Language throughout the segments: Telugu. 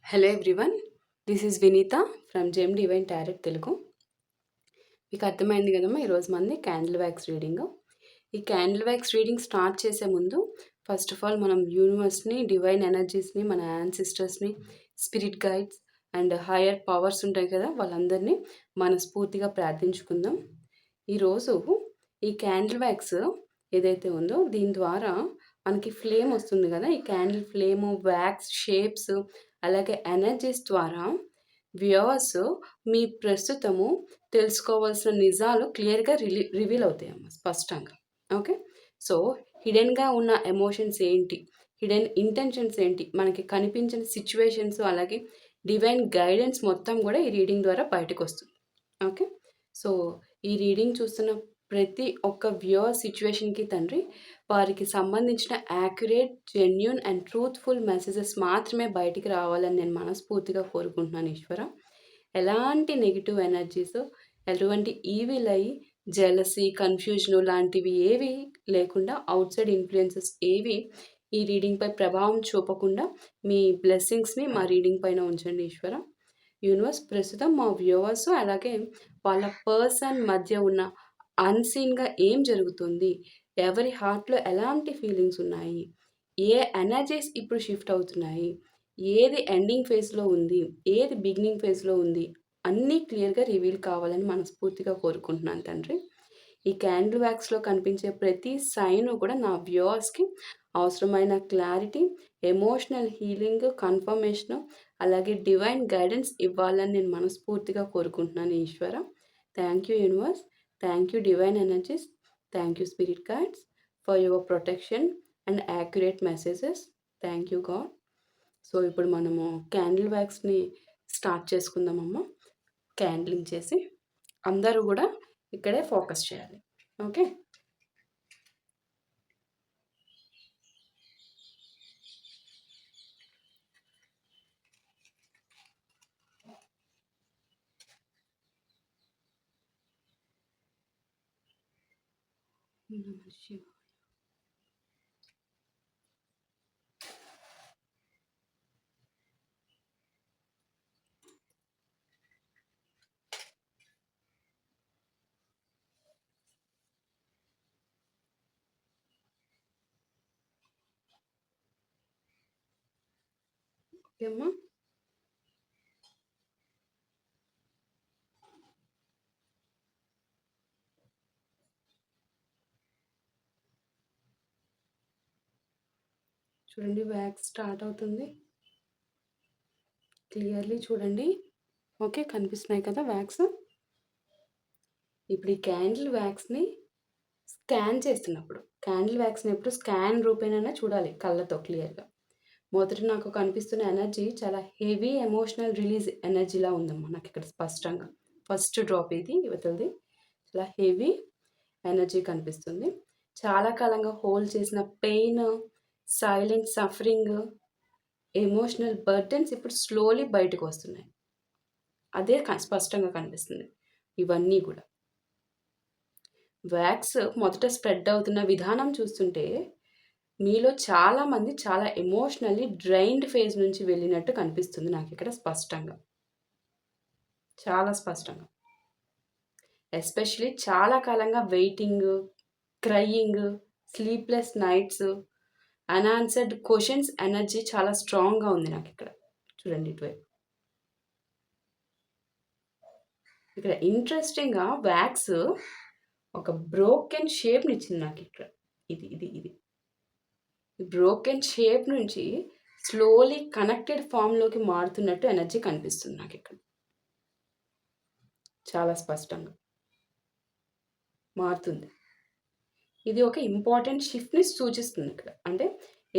Hello everyone, this is Vineeta from gem divine tarot Telugu. మీకు అర్థమైంది కదమ్మా, ఈరోజు మంది క్యాండిల్ వ్యాక్స్ రీడింగ్. ఈ క్యాండిల్ వ్యాక్స్ రీడింగ్ స్టార్ట్ చేసే ముందు ఫస్ట్ ఆఫ్ ఆల్ మనం యూనివర్స్ని, డివైన్ ఎనర్జీస్ని, మన యాన్సిస్టర్స్ని, spirit guides and higher powers ఉంటాయి కదా, వాళ్ళందరినీ మనస్ఫూర్తిగా ప్రార్థించుకుందాం. ఈరోజు ఈ క్యాండిల్ వ్యాక్స్ ఏదైతే ఉందో దీని ద్వారా మనకి ఫ్లేమ్ వస్తుంది కదా, ఈ క్యాండిల్ ఫ్లేము, వ్యాక్స్ షేప్స్, అలాగే ఎనర్జీస్ ద్వారా వ్యూవర్స్ మీ ప్రస్తుతము తెలుసుకోవాల్సిన నిజాలు క్లియర్గా రివీల్ అవుతాయమ్మా, స్పష్టంగా. ఓకే, సో హిడెన్గా ఉన్న ఎమోషన్స్ ఏంటి, హిడెన్ ఇంటెన్షన్స్ ఏంటి, మనకి కనిపించిన సిచ్యువేషన్స్, అలాగే డివైన్ గైడెన్స్ మొత్తం కూడా ఈ రీడింగ్ ద్వారా బయటకు వస్తుంది. ఓకే, సో ఈ రీడింగ్ చూస్తున్న ప్రతి ఒక్క వ్యూవర్ సిచ్యువేషన్కి తండ్రి వారికి సంబంధించిన accurate, genuine and truthful messages మాత్రమే బయటికి రావాలని నేను మనస్ఫూర్తిగా కోరుకుంటున్నాను ఈశ్వర. ఎలాంటి నెగిటివ్ ఎనర్జీస్, ఎటువంటి ఈవిల్ అయ్యి జెలసీ, కన్ఫ్యూజను లాంటివి ఏవి లేకుండా, అవుట్ సైడ్ ఇన్ఫ్లుయెన్సెస్ ఏవి ఈ రీడింగ్పై ప్రభావం చూపకుండా మీ బ్లెస్సింగ్స్ని మా రీడింగ్ పైన ఉంచండి ఈశ్వర. యూనివర్స్ ప్రస్తుతం మా వ్యూవర్స్ అలాగే వాళ్ళ పర్సన్ మధ్య ఉన్న అన్సీన్గా ఏం జరుగుతుంది, ఎవరి హార్ట్లో ఎలాంటి ఫీలింగ్స్ ఉన్నాయి, ఏ ఎనర్జీస్ ఇప్పుడు షిఫ్ట్ అవుతున్నాయి, ఏది ఎండింగ్ ఫేజ్లో ఉంది, ఏది బిగినింగ్ ఫేజ్లో ఉంది, అన్నీ క్లియర్గా రివీల్ కావాలని మనస్ఫూర్తిగా కోరుకుంటున్నాను తండ్రి. ఈ క్యాండిల్ వ్యాక్స్లో కనిపించే ప్రతి సైన్ కూడా నా వ్యూవర్స్కి అవసరమైన క్లారిటీ, ఎమోషనల్ హీలింగ్, కన్ఫర్మేషన్, అలాగే డివైన్ గైడెన్స్ ఇవ్వాలని నేను మనస్ఫూర్తిగా కోరుకుంటున్నాను Eshwara. Thank you universe, thank you divine energies, thank you spirit guides for your protection and accurate messages. Thank you God. So ఇప్పుడు మనము క్యాండిల్ వ్యాక్స్ని స్టార్ట్ చేసుకుందామమ్మా. క్యాండిలింగ్ చేసి అందరూ కూడా ఇక్కడే ఫోకస్ చేయాలి. ఓకే, శివ ఓకే అమ్మా. చూడండి, వ్యాక్స్ స్టార్ట్ అవుతుంది. క్లియర్లీ చూడండి. ఓకే, కనిపిస్తున్నాయి కదా వ్యాక్స్. ఇప్పుడు ఈ క్యాండిల్ వ్యాక్స్ని స్కాన్ చేస్తున్నప్పుడు, క్యాండిల్ వ్యాక్స్ని ఎప్పుడు స్కాన్ రూపేణా చూడాలి కళ్ళతో క్లియర్గా. మొదట నాకు కనిపిస్తున్న ఎనర్జీ చాలా హెవీ ఎమోషనల్ రిలీజ్ ఎనర్జీలా ఉందమ్మా నాకు ఇక్కడ స్పష్టంగా. ఫస్ట్ డ్రాప్ ఇది ఇవతలది, చాలా హెవీ ఎనర్జీ కనిపిస్తుంది. చాలా కాలంగా హోల్డ్ చేసిన pain, silent suffering, emotional burdens ఇప్పుడు స్లోలీ బయటకు వస్తున్నాయి. అదే స్పష్టంగా కనిపిస్తుంది ఇవన్నీ కూడా. వ్యాక్స్ మొదట స్ప్రెడ్ అవుతున్న విధానం చూస్తుంటే మీలో చాలామంది చాలా ఎమోషనల్లీ డ్రైన్డ్ ఫేజ్ నుంచి వెళ్ళినట్టు కనిపిస్తుంది నాకు ఇక్కడ స్పష్టంగా, చాలా స్పష్టంగా. ఎస్పెషలీ చాలా కాలంగా waiting, crying, sleepless nights, unanswered questions energy చాలా స్ట్రాంగ్గా ఉంది నాకు ఇక్కడ. చూడండి ఇటువైపు. ఇక్కడ ఇంట్రెస్టింగ్గా వ్యాక్స్ ఒక బ్రోకెన్ షేప్ని ఇచ్చింది నాకు ఇక్కడ. ఇది ఇది ఇది బ్రోకెన్ షేప్ నుంచి స్లోలీ కనెక్టెడ్ ఫామ్లోకి మారుతున్నట్టు ఎనర్జీ కనిపిస్తుంది నాకు ఇక్కడ చాలా స్పష్టంగా మారుతుంది. ఇది ఒక ఇంపార్టెంట్ షిఫ్ట్ని సూచిస్తుంది ఇక్కడ. అంటే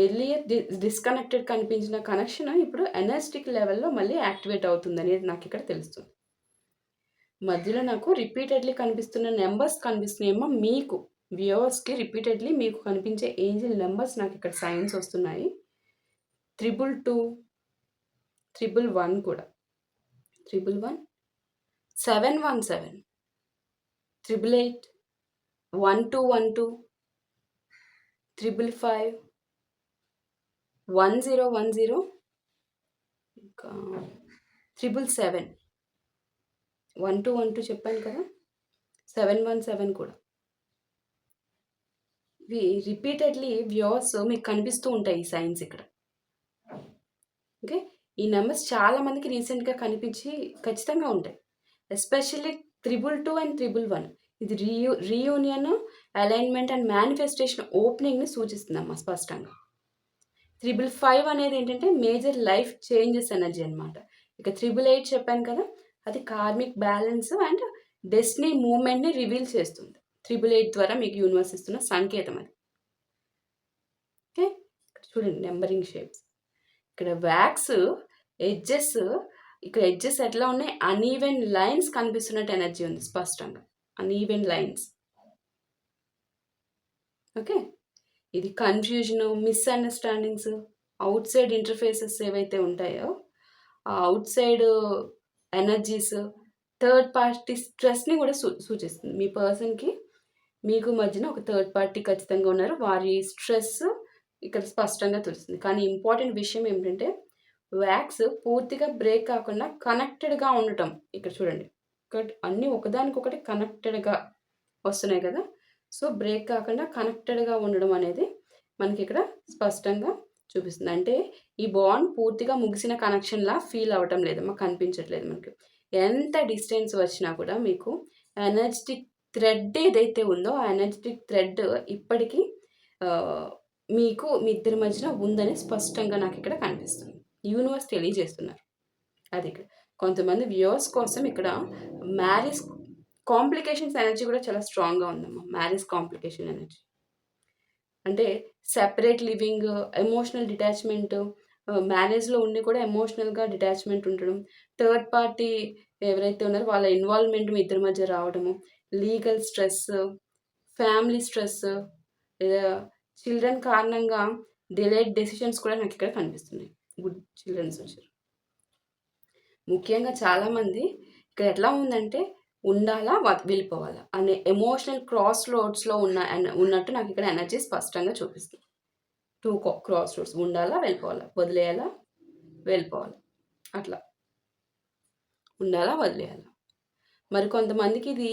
ఎర్లియర్ డిస్కనెక్టెడ్ కనిపించిన కనెక్షన్ ఇప్పుడు ఎనర్జెటిక్ లెవెల్లో మళ్ళీ యాక్టివేట్ అవుతుంది అనేది నాకు ఇక్కడ తెలుస్తుంది. మధ్యలో నాకు రిపీటెడ్లీ కనిపిస్తున్న నెంబర్స్ కనిపిస్తున్నాయేమో మీకు వ్యూవర్స్కి. రిపీటెడ్లీ మీకు కనిపించే ఏంజిల్ నెంబర్స్ నాకు ఇక్కడ సైన్స్ వస్తున్నాయి. 222, 111 కూడా, 111, 717, 888, 1212, 555, 1010, ఇంకా 777 1212 చెప్పాను కదా, 717 కూడా. ఇవి రిపీటెడ్లీ వ్యూవర్స్ మీకు కనిపిస్తూ ఉంటాయి ఈ సైన్స్ ఇక్కడ. ఓకే, ఈ నెంబర్స్ చాలా మందికి రీసెంట్గా కనిపించి ఖచ్చితంగా ఉంటాయి. ఎస్పెషల్లీ 222 అండ్ 111 ఇది రీయూనియన్, అలైన్మెంట్ అండ్ మేనిఫెస్టేషన్ ఓపెనింగ్ని సూచిస్తుందమ్మా స్పష్టంగా. 555 అనేది ఏంటంటే మేజర్ లైఫ్ చేంజెస్ ఎనర్జీ అనమాట. ఇక 888 చెప్పాను కదా, అది కార్మిక్ బ్యాలెన్స్ అండ్ డెస్టినీ మూవ్మెంట్ని రివీల్ చేస్తుంది. 888 ద్వారా మీకు యూనివర్స్ ఇస్తున్న సంకేతం అది. ఓకే, చూడండి నెంబరింగ్ షేప్స్. ఇక్కడ వ్యాక్స్ ఎడ్జెస్, ఇక్కడ ఎడ్జెస్ ఎట్లా ఉన్నాయి, అన్ఈవెన్ లైన్స్ కనిపిస్తున్నట్టు ఎనర్జీ ఉంది స్పష్టంగా, అన్ఈవెన్ లైన్స్. ఓకే, ఇది confusion, misunderstandings, outside interfaces ఏవైతే ఉంటాయో ఆ outside energies, third party స్ట్రెస్ని కూడా సూచిస్తుంది. మీ పర్సన్కి మీకు మధ్యన ఒక థర్డ్ పార్టీ ఖచ్చితంగా ఉన్నారు, వారి స్ట్రెస్ ఇక్కడ స్పష్టంగా తెలుస్తుంది. కానీ ఇంపార్టెంట్ విషయం ఏమిటంటే వ్యాక్స్ పూర్తిగా బ్రేక్ కాకుండా కనెక్టెడ్గా ఉండటం. ఇక్కడ చూడండి, అన్నీ ఒకదానికొకటి కనెక్టెడ్గా వస్తున్నాయి కదా, సో బ్రేక్ కాకుండా కనెక్టెడ్గా ఉండడం అనేది మనకి ఇక్కడ స్పష్టంగా చూపిస్తుంది. అంటే ఈ బాండ్ పూర్తిగా ముగిసిన కనెక్షన్లా ఫీల్ అవ్వటం లేదు, మాకు కనిపించట్లేదు. మనకి ఎంత డిస్టెన్స్ వచ్చినా కూడా మీకు ఎనర్జెటిక్ థ్రెడ్ ఏదైతే ఉందో ఆ ఎనర్జెటిక్ థ్రెడ్ ఇప్పటికీ మీకు మీ ఇద్దరి మధ్యన ఉందని స్పష్టంగా నాకు ఇక్కడ కనిపిస్తుంది. యూనివర్స్ తెలియజేస్తున్నారు అది. ఇక్కడ కొంతమంది వ్యూవర్స్ కోసం ఇక్కడ మ్యారేజ్ కాంప్లికేషన్స్ ఎనర్జీ కూడా చాలా స్ట్రాంగ్గా ఉందమ్మా. మ్యారేజ్ కాంప్లికేషన్ ఎనర్జీ అంటే సెపరేట్ లివింగ్, ఎమోషనల్ డిటాచ్మెంట్, మ్యారేజ్లో ఉండి కూడా ఎమోషనల్గా డిటాచ్మెంట్ ఉండడం, థర్డ్ పార్టీ ఎవరైతే ఉన్నారో వాళ్ళ ఇన్వాల్వ్మెంట్ మీ ఇద్దరి మధ్య రావడము, లీగల్ స్ట్రెస్, ఫ్యామిలీ స్ట్రెస్, లేదా చిల్డ్రన్ కారణంగా డిలేడ్ డెసిషన్స్ కూడా నాకు ఇక్కడ కనిపిస్తున్నాయి. గుడ్ చిల్డ్రన్స్ వచ్చారు. ముఖ్యంగా చాలామంది ఇక్కడ ఎట్లా ఉందంటే ఉండాలా వెళ్ళిపోవాలా అనే ఎమోషనల్ క్రాస్ రోడ్స్లో ఉన్నట్టు నాకు ఇక్కడ ఎనర్జీ స్పష్టంగా చూపిస్తుంది. 2 క్రాస్ రోడ్స్, ఉండాలా వెళ్ళిపోవాలా, వదిలేయాలా వెళ్ళిపోవాలా, అట్లా ఉండాలా వదిలేయాలా. మరి కొంతమందికి ఇది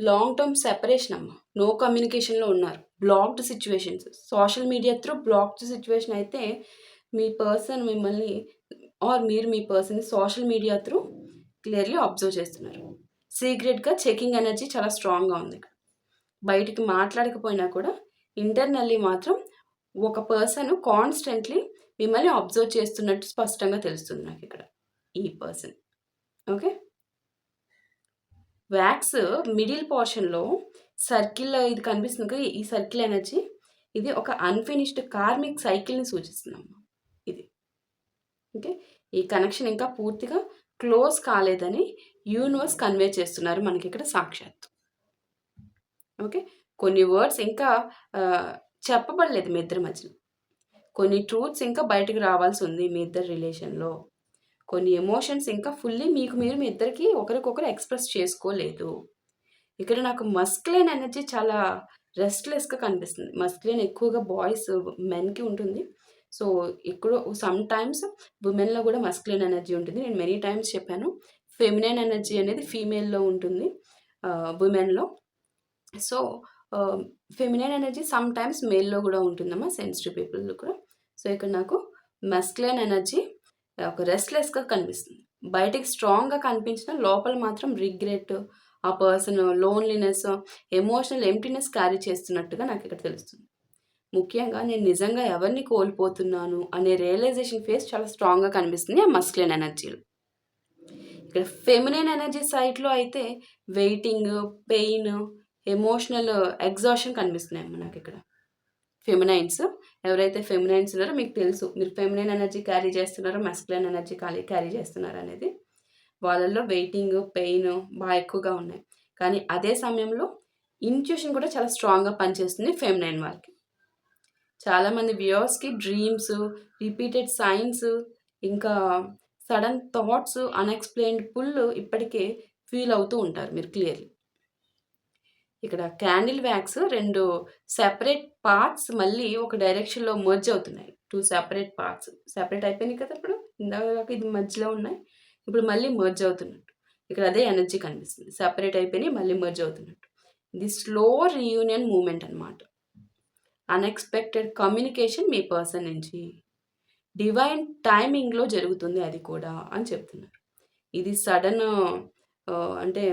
లాంగ్ టర్మ్ సెపరేషన్ అమ్మ, నో కమ్యూనికేషన్లో ఉన్నారు, blocked situations, social media through blocked situation అయితే మీ పర్సన్ మిమ్మల్ని ఆర్ మీరు మీ పర్సన్ని social media through clearly observe చేస్తున్నారు. సీక్రెట్గా చెకింగ్ ఎనర్జీ చాలా స్ట్రాంగ్గా ఉంది. బయటికి మాట్లాడకపోయినా కూడా ఇంటర్నల్లీ మాత్రం ఒక పర్సన్ కాన్స్టెంట్లీ మిమ్మల్ని అబ్జర్వ్ చేస్తున్నట్టు స్పష్టంగా తెలుస్తుంది నాకు ఇక్కడ ఈ పర్సన్. ఓకే, వ్యాక్స్ మిడిల్ పోర్షన్లో సర్కిల్ ఇది కనిపిస్తుంది కదా, ఈ సర్కిల్ ఎనర్జీ ఇది ఒక అన్ఫినిష్డ్ కార్మిక్ సైకిల్ని సూచిస్తుందమ్మా ఇది. ఓకే, ఈ కనెక్షన్ ఇంకా పూర్తిగా క్లోజ్ కాలేదని యూనివర్స్ కన్వే చేస్తున్నారు మనకి ఇక్కడ సాక్షాత్. ఓకే, కొన్ని వర్డ్స్ ఇంకా చెప్పబడలేదు మీ ఇద్దరి మధ్యలో, కొన్ని ట్రూత్స్ ఇంకా బయటకు రావాల్సి ఉంది మీ ఇద్దరి రిలేషన్లో, కొన్ని ఎమోషన్స్ ఇంకా ఫుల్లీ మీకు మీరు మీ ఇద్దరికి ఒకరికొకరు ఎక్స్ప్రెస్ చేసుకోలేదు. ఇక్కడ నాకు మస్క్లైన్ ఎనర్జీ చాలా రెస్ట్లెస్గా కనిపిస్తుంది. మస్క్లైన్ ఎక్కువగా బాయ్స్ మెన్కి ఉంటుంది, సో ఇక్కడ సమ్ టైమ్స్ ఉమెన్లో కూడా మస్క్లైన్ ఎనర్జీ ఉంటుంది. నేను మెనీ టైమ్స్ చెప్పాను, ఫెమినైన్ ఎనర్జీ అనేది ఫీమేల్లో ఉంటుంది ఉమెన్లో. So feminine energy sometimes మేల్లో కూడా ఉంటుందమ్మా, సెన్సిటివ్ పీపుల్లో కూడా. సో ఇక్కడ నాకు మస్క్లైన్ ఎనర్జీ ఒక రెస్ట్లెస్గా కనిపిస్తుంది. బయటికి స్ట్రాంగ్గా కనిపించిన లోపల మాత్రం రిగ్రెట్, ఆ person loneliness, emotional emptiness carry చేస్తున్నట్టుగా నాకు ఇక్కడ తెలుస్తుంది. ముఖ్యంగా నేను నిజంగా ఎవరిని కోల్పోతున్నాను అనే రియలైజేషన్ ఫేస్ చాలా స్ట్రాంగ్గా కనిపిస్తుంది ఆ మస్క్లైన్ ఎనర్జీలో. ఇక్కడ ఫెమినైన్ ఎనర్జీ సైడ్లో అయితే వెయిటింగ్, పెయిన్, ఎమోషనల్ ఎగ్జాషన్ కనిపిస్తున్నాయమ్మా నాకు ఇక్కడ. ఫెమినైన్స్ ఎవరైతే ఫెమినైన్స్ ఉన్నారో మీకు తెలుసు, మీరు ఫెమినైన్ ఎనర్జీ క్యారీ చేస్తున్నారో మస్క్లైన్ ఎనర్జీ క్యారీ చేస్తున్నారు అనేది. వాళ్ళల్లో వెయిటింగ్, పెయిన్ బాగా ఎక్కువగా ఉన్నాయి. కానీ అదే సమయంలో ఇంట్యూషన్ కూడా చాలా స్ట్రాంగ్గా పనిచేస్తుంది ఫెమినైన్ వాళ్ళకి. చాలామంది వ్యూవర్స్కి డ్రీమ్స్, రిపీటెడ్ సైన్స్, ఇంకా సడన్ థాట్స్, అన్ఎక్స్ప్లెయిన్డ్ పుల్ ఇప్పటికే ఫీల్ అవుతూ ఉంటారు మీరు క్లియర్లీ. ఇక్కడ క్యాండిల్ వ్యాక్స్ 2 సెపరేట్ పార్ట్స్ మళ్ళీ ఒక డైరెక్షన్లో మర్జ్ అవుతున్నాయి. 2 సెపరేట్ పార్ట్స్ సెపరేట్ అయిపోయినాయి కదా ఇప్పుడు. ఇందాక ఇది మధ్యలో ఉన్నాయి. ఇప్పుడు మళ్ళీ మెర్జ్ అవుతున్నట్టు. ఇక్కడ అదే ఎనర్జీ కనిపిస్తుంది. సెపరేట్ అయిపోయినాయి మళ్ళీ మెర్జ్ అవుతున్నట్టు. ఇది స్లో రీయూనియన్ మూవ్‌మెంట్ అనమాట. అన్‌ఎక్స్‌పెక్టెడ్ కమ్యూనికేషన్ మీ పర్సన్ నుంచి. డివైన్ టైమింగ్‌లో జరుగుతుంది అది కూడా అని చెప్తున్నారు. ఇది అంటే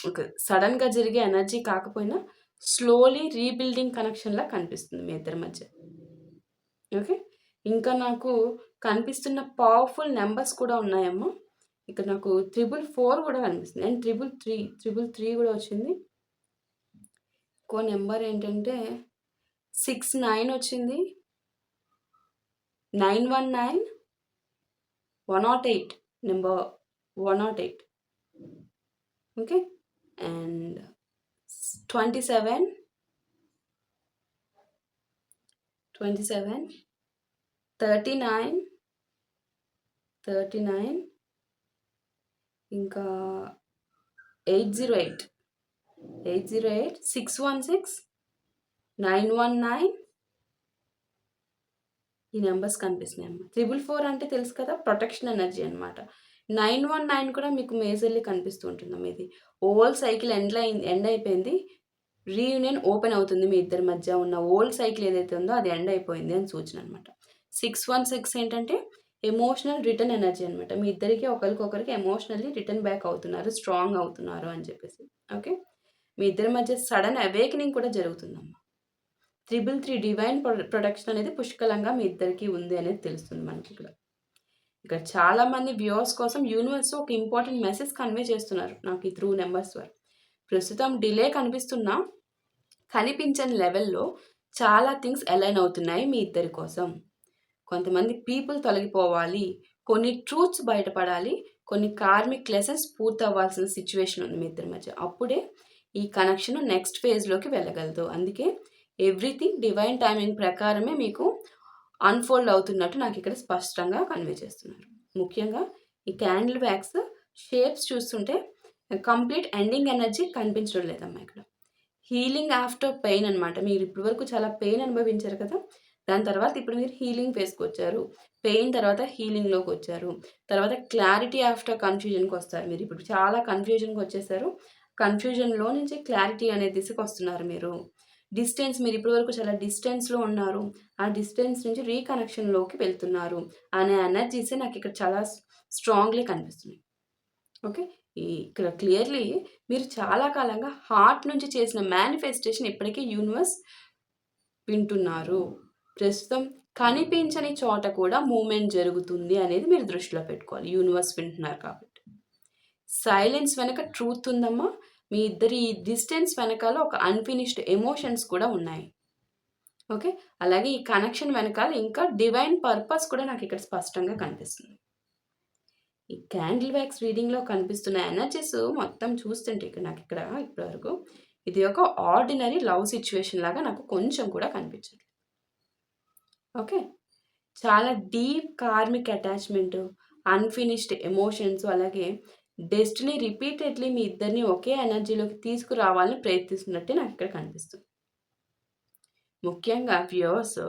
ఒక సడెన్‌గా జరిగే ఎనర్జీ కాకపోయినా స్లోలీ రీబిల్డింగ్ కనెక్షన్‌లా కనిపిస్తుంది మీ ఇద్దరి మధ్య. ఓకే. ఇంకా నాకు కనిపిస్తున్న పవర్‌ఫుల్ నంబర్స్ కూడా ఉన్నాయమ్మా. ఇక్కడ నాకు 444 కూడా కనిపిస్తుంది. అండ్ 333 కూడా వచ్చింది. ఇంకో నెంబర్ ఏంటంటే 69 వచ్చింది. 919 108 నెంబర్ 108. ఓకే. అండ్ 27 39 ఇంకా 808 616 919 ఈ నెంబర్స్ కనిపిస్తున్నాయమ్మా. 444 అంటే తెలుసు కదా, ప్రొటెక్షన్ ఎనర్జీ అనమాట. 919 కూడా మీకు మేజర్లీ కనిపిస్తూ ఉంటుందమ్మా. ఇది ఓల్డ్ సైకిల్ ఎండ్ అయిపోయింది. రీయూనియన్ ఓపెన్ అవుతుంది. మీ ఇద్దరి మధ్య ఉన్న ఓల్డ్ సైకిల్ ఏదైతే ఉందో అది ఎండ్ అయిపోయింది అని సూచన అనమాట. 616 ఏంటంటే ఎమోషనల్ రిటర్న్ ఎనర్జీ అనమాట. మీ ఇద్దరికి ఒకరికొకరికి ఎమోషనల్లీ రిటర్న్ బ్యాక్ అవుతున్నారు, స్ట్రాంగ్ అవుతున్నారు అని చెప్పేసి. ఓకే. మీ ఇద్దరి మధ్య సడన్ అవేకనింగ్ కూడా జరుగుతుందమ్మా. 333 డివైన్ ప్రొడక్షన్ అనేది పుష్కలంగా మీ ఇద్దరికి ఉంది అనేది తెలుస్తుంది మనకి ఇక్కడ. ఇక్కడ చాలామంది వ్యూవర్స్ కోసం యూనివర్స్ ఒక ఇంపార్టెంట్ మెసేజ్ కన్వే చేస్తున్నారు నాకు ఈ త్రూ నెంబర్స్ ద్వారా. ప్రస్తుతం డిలే కనిపిస్తున్నా కనిపించని లెవెల్లో చాలా థింగ్స్ అలైన్ అవుతున్నాయి మీ ఇద్దరి కోసం. కొంతమంది పీపుల్ తొలగిపోవాలి, కొన్ని ట్రూత్స్ బయటపడాలి, కొన్ని కార్మిక్ లెసన్స్ పూర్తి అవ్వాల్సిన సిచ్యువేషన్ ఉంది మీ ఇద్దరి మధ్య. అప్పుడే ఈ కనెక్షన్ నెక్స్ట్ ఫేజ్లోకి వెళ్ళగలదు. అందుకే ఎవ్రీథింగ్ డివైన్ టైమింగ్ ప్రకారమే మీకు అన్ఫోల్డ్ అవుతున్నట్టు నాకు ఇక్కడ స్పష్టంగా కన్వే చేస్తున్నారు. ముఖ్యంగా ఈ క్యాండిల్ వ్యాక్స్ షేప్స్ చూస్తుంటే కంప్లీట్ ఎండింగ్ ఎనర్జీ కనిపించడం లేదమ్మా ఇక్కడ. హీలింగ్ ఆఫ్టర్ పెయిన్ అనమాట. మీరు ఇప్పటి వరకు చాలా పెయిన్ అనుభవించారు కదా, దాని తర్వాత ఇప్పుడు మీరు హీలింగ్ ఫేస్కి వచ్చారు. పెయిన్ తర్వాత హీలింగ్లోకి వచ్చారు. తర్వాత క్లారిటీ ఆఫ్టర్ కన్ఫ్యూజన్కి వస్తారు. మీరు ఇప్పుడు చాలా కన్ఫ్యూజన్కి వచ్చేసారు. కన్ఫ్యూజన్లో నుంచి క్లారిటీ అనే దిశకు వస్తున్నారు మీరు. మీరు ఇప్పటి వరకు చాలా డిస్టెన్స్లో ఉన్నారు. ఆ డిస్టెన్స్ నుంచి రీకనెక్షన్లోకి వెళ్తున్నారు అనే ఎనర్జీసే నాకు ఇక్కడ చాలా స్ట్రాంగ్లీ కనిపిస్తున్నాయి. ఓకే. ఇక్కడ క్లియర్లీ మీరు చాలా కాలంగా హార్ట్ నుంచి చేసిన మేనిఫెస్టేషన్ ఇప్పటికీ యూనివర్స్ వింటున్నారు. ప్రస్తుతం కనిపించని చోట కూడా మూమెంట్ జరుగుతుంది అనేది మీరు దృష్టిలో పెట్టుకోవాలి. యూనివర్స్ వింటున్నారు కాబట్టి. సైలెన్స్ వెనక ట్రూత్ ఉందమ్మా. మీ ఇద్దరి డిస్టెన్స్ వెనకాల ఒక అన్ఫినిష్డ్ ఎమోషన్స్ కూడా ఉన్నాయి. ఓకే. అలాగే ఈ కనెక్షన్ వెనకాల ఇంకా డివైన్ పర్పస్ కూడా నాకు ఇక్కడ స్పష్టంగా కనిపిస్తుంది. ఈ క్యాండిల్ వ్యాక్స్ రీడింగ్లో కనిపిస్తున్న ఎనర్జీస్ మొత్తం చూస్తుంటే నాకు ఇక్కడ ఇప్పటి వరకు ఇది ఒక ఆర్డినరీ లవ్ సిచ్యువేషన్ లాగా నాకు కొంచెం కూడా కనిపించదు. ఓకే. చాలా deep karmic attachment, unfinished emotions, అలాగే డెస్టినీ రిపీటెడ్లీ మీ ఇద్దరిని ఒకే ఎనర్జీలోకి తీసుకురావాలని ప్రయత్నిస్తున్నట్టే నాకు ఇక్కడ కనిపిస్తుంది. ముఖ్యంగా వ్యూవర్స్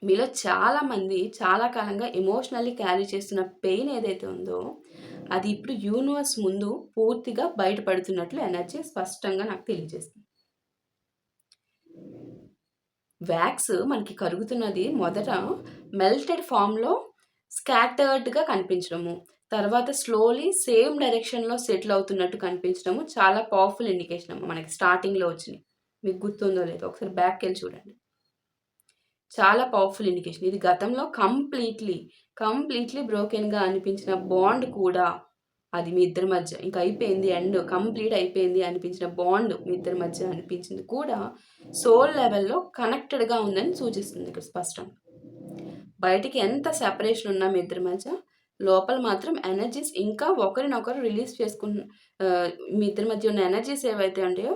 మీలో చాలామంది చాలా కాలంగా ఎమోషనల్లీ క్యారీ చేస్తున్న పెయిన్ ఏదైతే ఉందో అది ఇప్పుడు యూనివర్స్ ముందు పూర్తిగా బయటపడుతున్నట్లు ఎనర్జీ స్పష్టంగా నాకు తెలియజేస్తుంది. వ్యాక్స్ మనకి కరుగుతున్నది మొదట మెల్టెడ్ ఫామ్లో స్కాటర్డ్గా కనిపించడము, తర్వాత స్లోలీ సేమ్ డైరెక్షన్లో సెటిల్ అవుతున్నట్టు కనిపించడము చాలా పవర్ఫుల్ ఇండికేషన్ అమ్మ. మనకి స్టార్టింగ్లో వచ్చినాయి, మీకు గుర్తుందో లేదో ఒకసారి బ్యాక్ వెళ్ళి చూడండి. చాలా పవర్ఫుల్ ఇండికేషన్. ఇది గతంలో కంప్లీట్లీ బ్రోకెన్గా అనిపించిన బాండ్ కూడా, అది మీ ఇద్దరి మధ్య ఇంకా అయిపోయింది, అండ్ కంప్లీట్ అయిపోయింది అనిపించిన బాండ్ మీ ఇద్దరి మధ్య అనిపించింది కూడా సోల్ లెవెల్లో కనెక్టెడ్గా ఉందని సూచిస్తుంది ఇక్కడ స్పష్టంగా. బయటికి ఎంత సెపరేషన్ ఉన్నా మీ ఇద్దరి మధ్య, లోపల మాత్రం ఎనర్జీస్ ఇంకా ఒకరినొకరు రిలీజ్ మీ ఇద్దరి మధ్య ఉన్న ఎనర్జీస్ ఏవైతే ఉంటాయో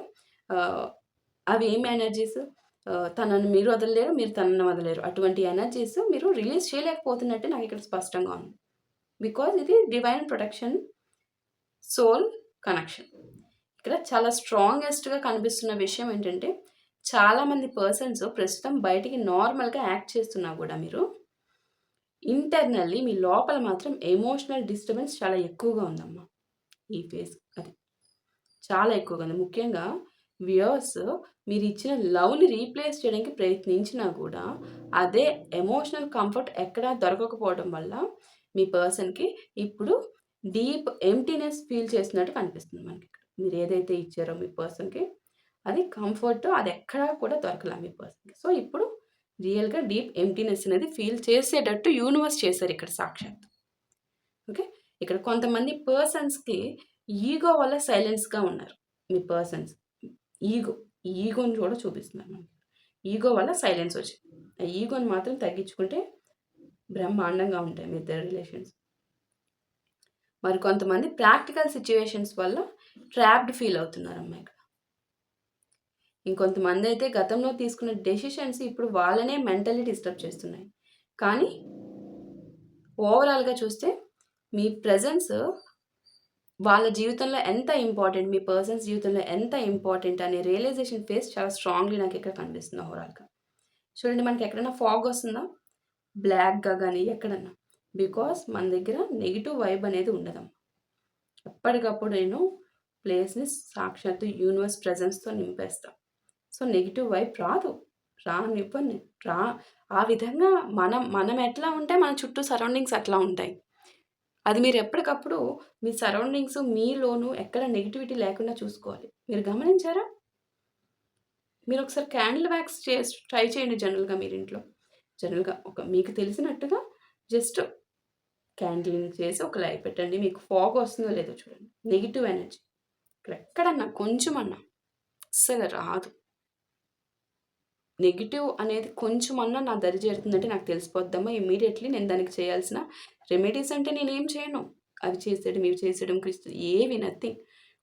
అవి ఏమి ఎనర్జీస్, తనను మీరు వదలలేరు, మీరు తనను వదలలేరు. అటువంటి ఎనర్జీస్ మీరు రిలీజ్ చేయలేకపోతున్నట్టే నాకు ఇక్కడ స్పష్టంగా ఉంది. బికాజ్ ఇది డివైన్ ప్రొటెక్షన్, సోల్ కనెక్షన్. ఇక్కడ చాలా స్ట్రాంగెస్ట్గా కనిపిస్తున్న విషయం ఏంటంటే చాలామంది పర్సన్స్ ప్రస్తుతం బయటికి నార్మల్గా యాక్ట్ చేస్తున్నా కూడా మీరు ఇంటర్నల్లీ మీ లోపల మాత్రం ఎమోషనల్ డిస్టర్బెన్స్ చాలా ఎక్కువగా ఉందమ్మా. ఈ ఫేజ్ అది. చాలా ఎక్కువగా ఉంది. ముఖ్యంగా వ్యూయర్స్ మీరిచ్చిన లవ్‌ని రీప్లేస్ చేయడానికి ప్రయత్నించినా కూడా, అదే ఎమోషనల్ కంఫర్ట్ ఎక్కడా దొరకకపోవడం వల్ల, మీ పర్సన్‌కి ఇప్పుడు డీప్ ఎంప్టీనెస్ ఫీల్ చేస్తున్నట్టు కనిపిస్తుంది మనకిక్కడ. మీరేదైతే ఇచ్చారో మీ పర్సన్‌కి, అది కంఫర్ట్ అదెక్కడా కూడా దొరకలా మీ పర్సన్‌కి. సో, ఇప్పుడు రియల్‌గా డీప్ ఎంప్టీనెస్ అనేది ఫీల్ చేసేటట్టు యూనివర్స్ చేశారిక్కడ సాక్షాత్తు. ఓకే. ఇక్కడ కొంతమంది పర్సన్స్‌కి ఈగో వల్ల సైలెన్స్‌గా ఉన్నారు. మీ పర్సన్స్. ఈగో. ఈ ఈగోని కూడా చూపిస్తున్నారు మనకి. ఈగో వల్ల సైలెన్స్ వచ్చింది. ఆ ఈగోని మాత్రం తగ్గించుకుంటే బ్రహ్మాండంగా ఉంటాయి మీ ఇద్దరి రిలేషన్స్. మరి కొంతమంది ప్రాక్టికల్ సిట్యుయేషన్స్ వల్ల ట్రాప్డ్ ఫీల్ అవుతున్నారమ్మా ఇక్కడ. ఇంకొంతమంది అయితే గతంలో తీసుకున్న డెసిషన్స్ ఇప్పుడు వాళ్ళనే మెంటల్లీ డిస్టర్బ్ చేస్తున్నాయి. కానీ ఓవరాల్‌గా చూస్తే మీ ప్రెజెన్స్ వాళ్ళ జీవితంలో ఎంత ఇంపార్టెంట్, మీ పర్సన్స్ జీవితంలో ఎంత ఇంపార్టెంట్ అనే రియలైజేషన్ ఫేస్ చాలా స్ట్రాంగ్‌లీ నాకిక్కడ కనిపిస్తుంది ఓవరాల్‌గా. చూడండి మనకి ఎక్కడైనా ఫాగ్ వస్తుందా? బ్లాక్‌గా గాని ఎక్కడన్నా. బికాజ్ మన దగ్గర నెగెటివ్ వైబ్ అనేది ఉండదమ్మా. ఎప్పటికప్పుడు నేను ప్లేస్‌ని సాక్షాత్తు యూనివర్స్ ప్రెజెన్స్‌తో నింపేస్తా. సో, నెగెటివ్ వైబ్ రాదు. రానివ్వను. రా ఆ విధంగా మనం ఎట్లా ఉంటే మన చుట్టూ సరౌండింగ్స్ అట్లా ఉంటాయి. అది మీరు ఎప్పటికప్పుడు మీ సరౌండింగ్స్ మీలోను ఎక్కడ నెగటివిటీ లేకుండా చూసుకోవాలి. మీరు గమనించారా? మీరొకసారి క్యాండిల్ వ్యాక్స్ ట్రై చేయండి జనరల్‌గా మీరింట్లో. జనరల్‌గా మీకు తెలిసినట్టుగా జస్ట్ క్యాండిల్‌ని చేసి ఒక లైట్ పెట్టండి. మీకు ఫాగ్ వస్తుందో లేదో చూడండి. నెగెటివ్ ఎనర్జీ ఇక్కడెక్కడన్నా కొంచెమన్నా అస్సలు రాదు. నెగెటివ్ అనేది కొంచెమన్నా నా దరి చేరుతుందంటే నాకు తెలిసిపోద్దమ్మా ఇమ్మీడియేట్‌లీ నేను దానికి చేయాల్సిన రెమెడీస్ అంటే నేనేం చేయను. అవి చేసేయడం, ఇవి చేసేయడం, ఏవి నథింగ్.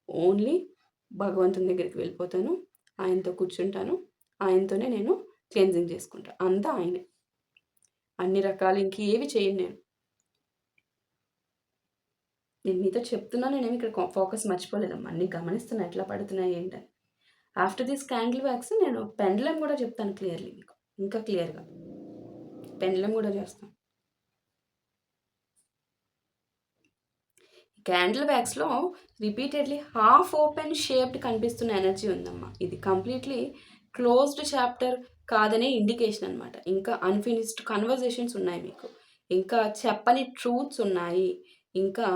ఓన్లీ భగవంతుని దగ్గరికి వెళ్ళిపోతాను. ఆయనతో కూర్చుంటాను. ఆయనతోనే నేను క్లెన్జింగ్ చేసుకుంటా. అంతా ఆయనే. అన్ని రకాలు ఇంకేవి చేయను నేను. నేను మీతో చెప్తున్నాను నేనేమి ఇక్కడ ఫోకస్ మర్చిపోలేదమ్మా. అన్నీ గమనిస్తున్నా ఎట్లా పడుతున్నాయి ఏంటని. ఆఫ్టర్ దిస్ క్యాండిల్ వ్యాక్స్ నేను పెండలం కూడా చెప్తాను క్లియర్‌లీ మీకు. ఇంకా క్లియర్‌గా. పెండలం కూడా చేస్తాం. క్యాండిల్ వ్యాక్స్‌లో రిపీటెడ్‌లీ హాఫ్ ఓపెన్ షేప్డ్ కనిపిస్తున్న ఎనర్జీ ఉందమ్మా. ఇది కంప్లీట్‌లీ క్లోజ్డ్ చాప్టర్ కాదనే ఇండికేషన్ అనమాట. ఇంకా అన్‌ఫినిష్డ్ కన్వర్జేషన్స్ ఉన్నాయి మీకు. ఇంకా చెప్పని ట్రూత్స్ ఉన్నాయి. ఇంకా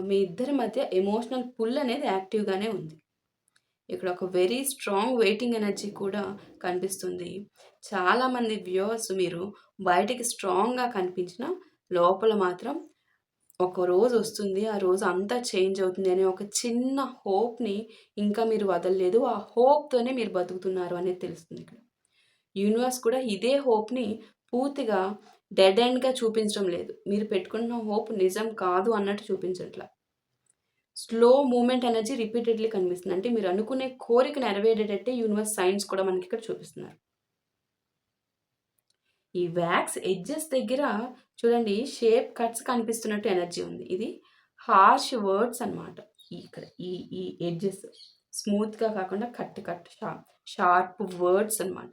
మీ ఇద్దరి మధ్య ఎమోషనల్ పుల్ అనేది యాక్టివ్‌గానే ఉంది. ఇక్కడ ఒక వెరీ స్ట్రాంగ్ వెయిటింగ్ ఎనర్జీ కూడా కనిపిస్తుంది. చాలామంది వ్యూవర్స్ మీరు బయటికి స్ట్రాంగ్‌గా కనిపించినా లోపల మాత్రం ఒక రోజు వస్తుంది. ఆ రోజు అంతా చేంజ్ అవుతుంది అనే ఒక చిన్న హోప్‌ని ఇంకా మీరు వదలలేదు. ఆ హోప్‌తోనే మీరు బతుకుతున్నారు అనేది తెలుస్తుంది ఇక్కడ. యూనివర్స్ కూడా ఇదే హోప్‌ని పూర్తిగా డెడ్ ఎండ్‌గా చూపించడం లేదు. మీరు పెట్టుకున్న హోప్ నిజం కాదు అన్నట్టు చూపించట్లా. స్లో మూవ్‌మెంట్ ఎనర్జీ రిపీటెడ్‌లీ కనిపిస్తుంది. అంటే మీరు అనుకునే కోరిక నెరవేరేటట్టే యూనివర్స్ సైన్స్ కూడా మనకిక్కడ చూపిస్తున్నారు. ఈ వ్యాక్స్ ఎడ్జెస్ దగ్గర చూడండి షేప్ కట్స్ కనిపిస్తున్నట్టు ఎనర్జీ ఉంది. ఇది హార్ష్ వర్డ్స్ అనమాట. ఇక్కడ ఈ ఈ ఎడ్జెస్ స్మూత్‌గా కాకుండా కట్ షార్ప్ వర్డ్స్ అనమాట.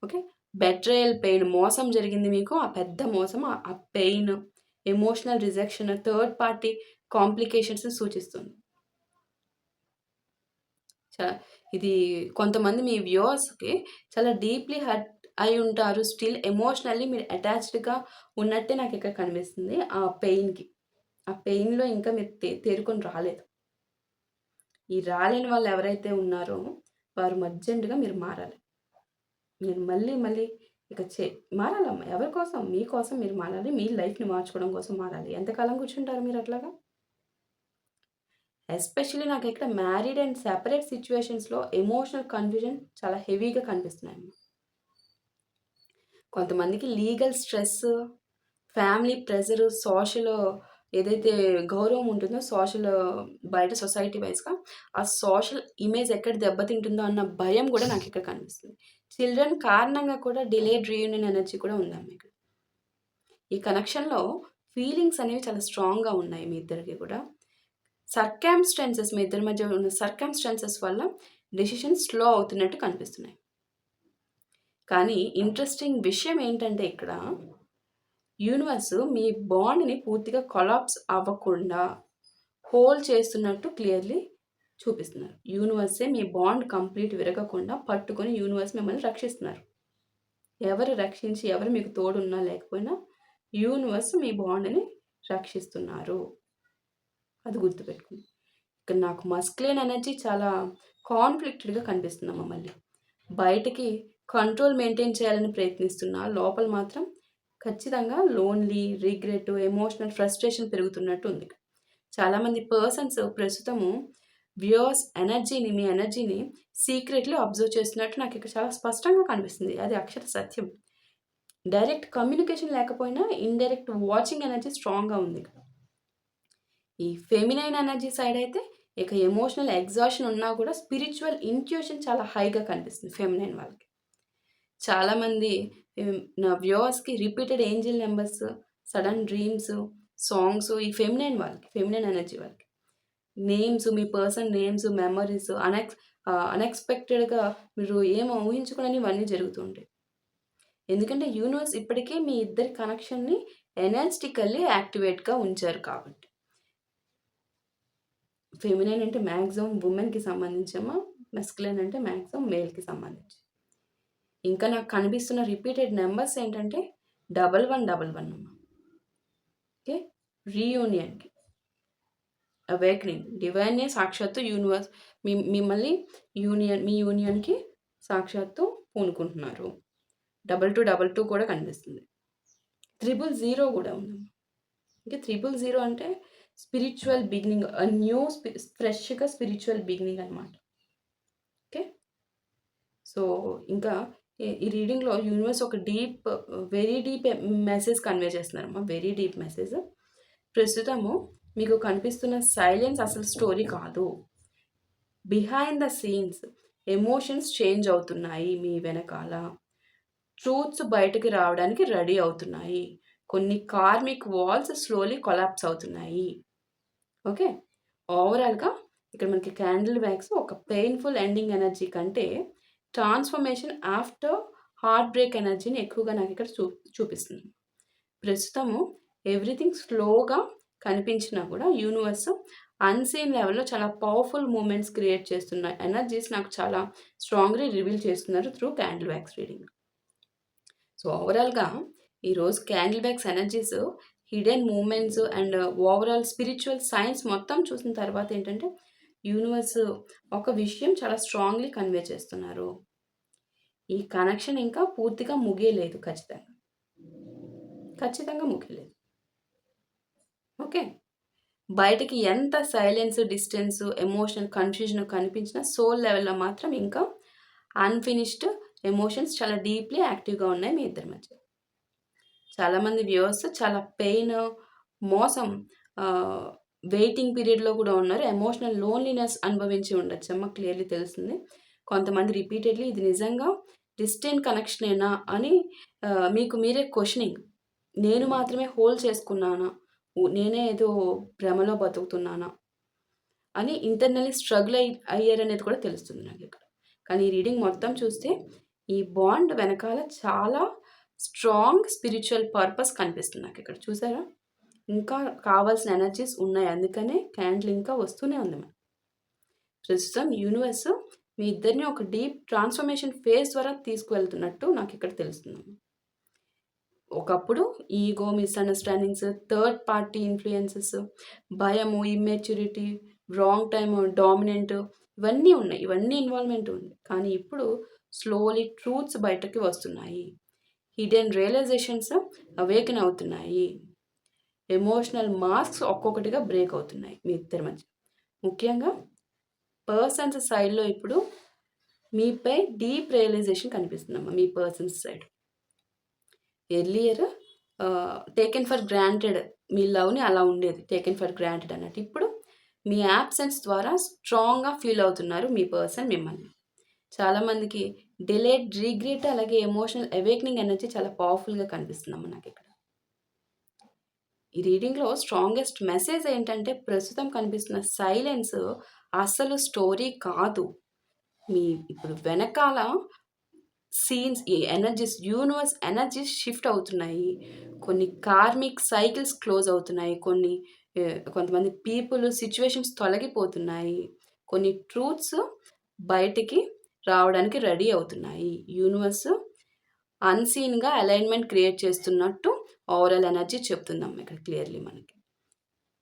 ఓకే. బెట్రేయల్ పెయిన్ మోసం జరిగింది మీకు. ఆ పెద్ద మోసం ఆ pain, emotional rejection, third party కాంప్లికేషన్స్‌ని సూచిస్తుంది. ఇది కొంతమంది మీ వ్యూవర్స్‌కి చాలా డీప్‌లీ హర్ట్ అయి ఉంటారు. స్టిల్ ఎమోషనల్లీ మీరు అటాచ్డ్‌గా ఉన్నట్టే నాకిక్కడ కనిపిస్తుంది. ఆ పెయిన్‌కి. ఆ పెయిన్‌లో ఇంకా మీరు తేరుకొని రాలేదు. ఈ రాలేని వాళ్ళు ఎవరైతే ఉన్నారో వారు అర్జెంట్‌గా మీరు మారాలి. మీరు మళ్ళీ ఇక మారాలమ్మా. ఎవరి కోసం? మీకోసం మీరు మారాలి. మీ లైఫ్‌ని మార్చుకోవడం కోసం మారాలి. ఎంతకాలం కూర్చుంటారు మీరు అట్లాగా? ఎస్పెషల్లీ నాకిక్కడ మ్యారీడ్ అండ్ సెపరేట్ సిట్యుయేషన్స్‌లో ఎమోషనల్ కన్‌ఫ్యూజన్ చాలా హెవీగా కనిపిస్తున్నాయమ్మా. కొంతమందికి legal stress, family pressure, social ఏదైతే గౌరవం ఉంటుందో సోషల్ బయట సొసైటీ వైస్‌గా ఆ సోషల్ ఇమేజ్ ఎక్కడ దెబ్బతింటుందో అన్న భయం కూడా నాకిక్కడ కనిపిస్తుంది. చిల్డ్రన్ కారణంగా కూడా డిలేడ్ రీయూనియన్ ఎనర్జీ కూడా ఉందమ్మా ఇక్కడ. ఈ కనెక్షన్‌లో ఫీలింగ్స్ అనేవి చాలా స్ట్రాంగ్‌గా ఉన్నాయి మీ ఇద్దరికి కూడా. మీ ఇద్దరి మధ్య ఉన్న సర్కమ్‌స్టాన్సెస్ వల్ల డెసిషన్స్ స్లో అవుతున్నట్టు కనిపిస్తున్నాయి. కానీ ఇంట్రెస్టింగ్ విషయం ఏంటంటే ఇక్కడ యూనివర్స్ మీ బాండ్‌ని పూర్తిగా కొలాప్స్ అవ్వకుండా హోల్డ్ చేస్తున్నట్టు క్లియర్‌లీ చూపిస్తున్నారు. యూనివర్సే మీ బాండ్ కంప్లీట్ విరగకుండా పట్టుకొని యూనివర్స్ మిమ్మల్ని రక్షిస్తున్నారు. ఎవరు రక్షించి, ఎవరు మీకు తోడున్నా లేకపోయినా యూనివర్స్ మీ బాండ్‌ని రక్షిస్తున్నారు. అది గుర్తుపెట్టుకోండి. ఇక్కడ నాకు మస్క్యులిన్ ఎనర్జీ చాలా కాన్‌ఫ్లిక్టెడ్‌గా కనిపిస్తుందమ్మా మళ్ళీ. బయటకి కంట్రోల్ మెయింటైన్ చేయాలని ప్రయత్నిస్తున్నా, లోపల మాత్రం ఖచ్చితంగా లోన్లీ, రిగ్రెట్, ఎమోషనల్ ఫ్రస్ట్రేషన్ పెరుగుతున్నట్టు ఉంది. చాలామంది పర్సన్స్ ప్రస్తుతము వ్యూయర్స్ ఎనర్జీని, మీ ఎనర్జీని సీక్రెట్‌లీ అబ్జర్వ్ చేస్తున్నట్టు నాకు ఇక్కడ చాలా స్పష్టంగా కనిపిస్తుంది. అది అక్షర సత్యం. డైరెక్ట్ కమ్యూనికేషన్ లేకపోయినా ఇండైరెక్ట్ వాచింగ్ ఎనర్జీ స్ట్రాంగ్‌గా ఉంది ఇక్కడ. ఈ ఫెమినైన్ ఎనర్జీ సైడ్ అయితే ఇక ఎమోషనల్ ఎగ్జాషన్ ఉన్నా కూడా స్పిరిచువల్ ఇంట్యూషన్ చాలా హైగా కనిపిస్తుంది ఫెమినైన్ వాళ్ళకి. చాలామంది నా వ్యూవర్స్‌కి repeated angel numbers, sudden dreams, songs ఈ ఫెమినైన్ వాళ్ళకి, ఫెమినైన్ ఎనర్జీ వాళ్ళకి. నేమ్స్, మీ పర్సన్ నేమ్స్, మెమరీస్ అన్‌ఎక్స్‌పెక్టెడ్‌గా మీరు ఏమి ఊహించుకోనని ఇవన్నీ జరుగుతూ ఉంటాయి. ఎందుకంటే యూనివర్స్ ఇప్పటికే మీ ఇద్దరి కనెక్షన్‌ని ఎనర్జిటికల్లీ యాక్టివేట్‌గా ఉంచారు కాబట్టి. ఫెమినైన్ అంటే మ్యాక్సిమం వుమెన్‌కి సంబంధించమ్మా. మస్కులైన్ అంటే మ్యాక్సిమం మేల్‌కి సంబంధించి. ఇంకా నాకు కనిపిస్తున్న రిపీటెడ్ నెంబర్స్ ఏంటంటే 1111 అమ్మా. ఓకే. రీయూనియన్‌కి, అవేకనింగ్, డివైనే సాక్షాత్తు యూనివర్స్ మిమ్మల్ని మీ యూనియన్‌కి సాక్షాత్తు పూనుకుంటున్నారు. 2222 కూడా కనిపిస్తుంది. 000 కూడా ఉందమ్మా. ఇంకా 000 అంటే స్పిరిచువల్ బిగినింగ్, న్యూ ఫ్రెష్‌గా స్పిరిచువల్ బిగినింగ్ అనమాట. ఓకే. సో, ఇంకా ఈ రీడింగ్‌లో యూనివర్స్ ఒక వెరీ డీప్ మెసేజ్ కన్వే చేస్తున్నారమ్మా. Very deep message. ప్రస్తుతము మీకు కనిపిస్తున్న సైలెన్స్ అసలు స్టోరీ కాదు. Behind the scenes emotions change అవుతున్నాయి మీ వెనకాల. ట్రూత్స్ బయటకి రావడానికి రెడీ అవుతున్నాయి. కొన్ని కార్మిక్ వాల్స్ స్లోలీ కొలాప్స్ అవుతున్నాయి. ఓకే. ఓవరాల్‌గా ఇక్కడ మనకి క్యాండిల్ వ్యాక్స్ ఒక పెయిన్‌ఫుల్ ఎండింగ్ ఎనర్జీ కంటే ట్రాన్స్‌ఫర్మేషన్ ఆఫ్టర్ హార్ట్ బ్రేక్ ఎనర్జీని ఎక్కువగా నాకు ఇక్కడ చూపిస్తుంది. ప్రస్తుతము ఎవ్రీథింగ్ స్లోగా కనిపించినా కూడా యూనివర్స్ అన్‌సీన్ లెవెల్‌లో చాలా పవర్‌ఫుల్ మూమెంట్స్ క్రియేట్ చేస్తున్న ఎనర్జీస్ నాకు చాలా స్ట్రాంగ్‌లీ రివీల్ చేస్తున్నారు through candle wax reading. So, ఓవరాల్‌గా ఈరోజు candle wax energies, hidden moments and overall spiritual signs మొత్తం చూసిన తర్వాత ఏంటంటే యూనివర్స్ ఒక విషయం చాలా స్ట్రాంగ్‌లీ కన్వే చేస్తున్నారు. ఈ కనెక్షన్ ఇంకా పూర్తిగా ముగియలేదు ఖచ్చితంగా. ఖచ్చితంగా ముగియలేదు. ఓకే. బయటికి ఎంత సైలెన్స్, డిస్టెన్స్, ఎమోషనల్ కన్‌ఫ్యూజన్ కనిపించినా సోల్ లెవెల్‌లో మాత్రం ఇంకా అన్‌ఫినిష్డ్ ఎమోషన్స్ చాలా డీప్‌లీ యాక్టివ్‌గా ఉన్నాయి మీ ఇద్దరి మధ్య. చాలామంది వ్యూవర్స్ చాలా పెయిన్, మోసం, వెయిటింగ్ పీరియడ్‌లో కూడా ఉన్నారు. ఎమోషనల్ లోన్లీనెస్ అనుభవించి ఉండొచ్చమ్మా. క్లియర్‌లీ తెలుస్తుంది. కొంతమంది రిపీటెడ్‌లీ ఇది నిజంగా డిస్టెంట్ కనెక్షనేనా అని మీకు మీరే క్వెషనింగ్. నేను మాత్రమే హోల్డ్ చేసుకున్నానా? నేనే ఏదో భ్రమలో బతుకుతున్నానా? అని ఇంటర్నల్లీ స్ట్రగుల్ అయ్యారనేది కూడా తెలుస్తుంది నాకిక్కడ. కానీ ఈ రీడింగ్ మొత్తం చూస్తే ఈ బాండ్ వెనకాల చాలా స్ట్రాంగ్ స్పిరిచువల్ పర్పస్ కనిపిస్తుంది నాకిక్కడ. చూసారా? ఇంకా కావాల్సిన ఎనర్జీస్ ఉన్నాయి. అందుకనే క్యాండిల్ ఇంకా వస్తూనే ఉంది మనకి. ప్రస్తుతం యూనివర్స్ మీ ఇద్దరిని ఒక డీప్ ట్రాన్స్‌ఫర్మేషన్ ఫేజ్ ద్వారా తీసుకువెళ్తున్నట్టు నాకిక్కడ తెలుస్తుంది. ఒకప్పుడు ego, misunderstandings, third party influences, భయము, ఇమ్మెచ్యూరిటీ, రాంగ్ టైమ్, డామినెంట్ ఇవన్నీ ఉన్నాయి. ఇవన్నీ ఇన్వాల్వ్‌మెంట్ ఉంది. కానీ ఇప్పుడు స్లోలీ ట్రూత్స్ బయటకి వస్తున్నాయి. హిడెన్ రియలైజేషన్స్ అవేకెన్ అవుతున్నాయి. ఎమోషనల్ మాస్క్స్ ఒక్కొక్కటిగా బ్రేక్ అవుతున్నాయి మీ ఇద్దరి మధ్య. ముఖ్యంగా పర్సన్స్ సైడ్‌లో ఇప్పుడు మీపై డీప్ రియలైజేషన్ కనిపిస్తుందమ్మా మీ person's side. Earlier taken for granted మీ లవ్‌ని అలా ఉండేది. టేకెన్ ఫర్ గ్రాంటెడ్ అన్నట్టు. ఇప్పుడు మీ యాబ్సెన్స్ ద్వారా స్ట్రాంగ్‌గా ఫీల్ అవుతున్నారు మీ పర్సన్ మిమ్మల్ని. చాలామందికి డిలేడ్ రిగ్రెట్ అలాగే ఎమోషనల్ అవేకెనింగ్ ఎనర్జీ చాలా పవర్‌ఫుల్‌గా కనిపిస్తుందమ్మా నాకిక్కడ. ఈ రీడింగ్‌లో స్ట్రాంగెస్ట్ మెసేజ్ ఏంటంటే ప్రస్తుతం కనిపిస్తున్న సైలెన్స్ అసలు స్టోరీ కాదు. మీ ఇప్పుడు వెనకాల సీన్స్, ఈ ఎనర్జీస్, యూనివర్స్ ఎనర్జీస్ షిఫ్ట్ అవుతున్నాయి. కొన్ని కార్మిక్ సైకిల్స్ క్లోజ్ అవుతున్నాయి. కొంతమంది పీపుల్, సిట్యుయేషన్స్ తొలగిపోతున్నాయి. కొన్ని ట్రూత్స్ బయటికి రావడానికి రెడీ అవుతున్నాయి. యూనివర్స్ అన్‌సీన్‌గా అలైన్‌మెంట్ క్రియేట్ చేస్తున్నట్టు ఓవరాల్ ఎనర్జీ చెప్తుందమ్మ ఇక్కడ క్లియర్‌లీ మనకి.